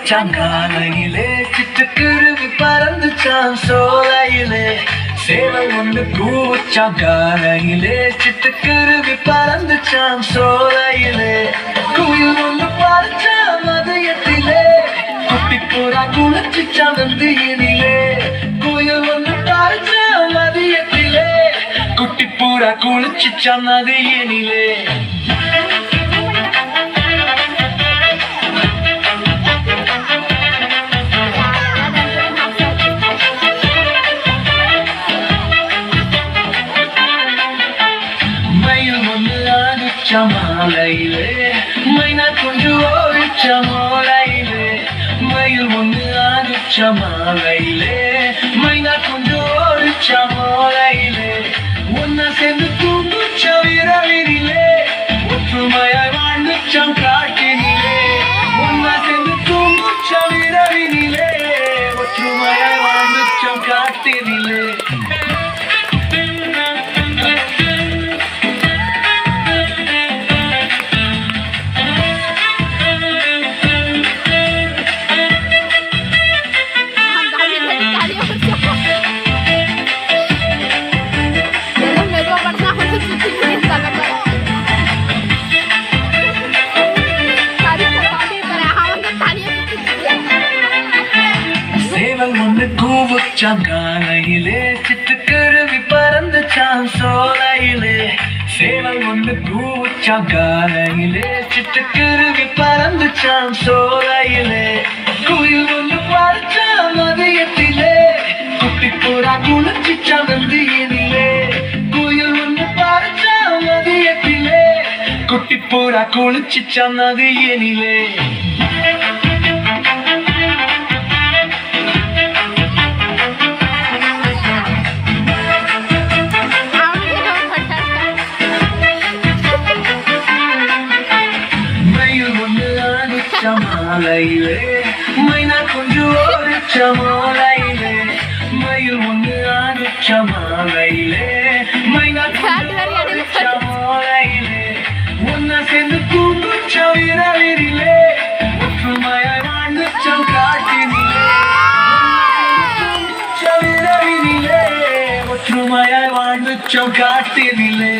கூவச்சாங்காலையிலே சிட்டுக்குருவி பறந்துச்சான் சோலையிலே. சேவல் ஒன்று கூவச்சாங்காலையிலே சிட்டுக்குருவி பறந்துச்சான் சோலையிலே. குயில் ஒன்று பறிச்சான் மதியத்திலே குட்டிப்புறா குளிச்சுச்சான் நந்தியினிலே. குயில் ஒன்று பறிச்சான் மதியத்திலே குட்டிப்புறா குளிச்சுச்சான் நதியினிலே. மாலையிலே மைனா கொஞ்சு ஓடிச்ச மாலையிலே. மயில் ஒன்று ஆடிச்ச மாலையிலே மைனா கொஞ்சு ஓடிச்ச மாலையிலே. ஒன்னா சேர்ந்து தூங்குச்ச இரவினிலே ஒற்றுமையாய் வாழ்ந்துச்சம் காட்டினிலே. ஒன்னா சேர்ந்து தூங்குச்ச இரவினிலே ஒற்றுமையாய் வாழ்ந்துச்சம் காட்டினிலே. கூவச்சாங்காலையிலே சிட்டுக்குருவி பறந்துச்சான் சோலையிலே. சேவல் ஒன்று கூவச்சாங்காலையிலே சிட்டுக்குருவி பறந்துச்சான் சோலையிலே. குயில் ஒன்று பறிச்சான் மதியத்திலே குட்டிப்புறா குளிச்சுச்சான் நந்தியினிலே. குயில் ஒன்று பறிச்சான் மதியத்திலே குட்டிப்புறா குளிச்சுச்சான் நதியினிலே. மாலையிலே மைனா கொஞ்சு ஓடிச்ச மாலையிலே. மயில் ஒன்று ஆடிச்ச மாலையிலே மைனா கொஞ்சு ஓடிச்ச மாலையிலே. ஒன்னா சேர்ந்து தூங்குச்ச இரவினிலே ஒற்றுமையாய் வாழ்ந்துச்சம் காட்டினிலே. இரவினிலே ஒற்றுமையாய் வாழ்ந்துச்சம் காட்டினிலே.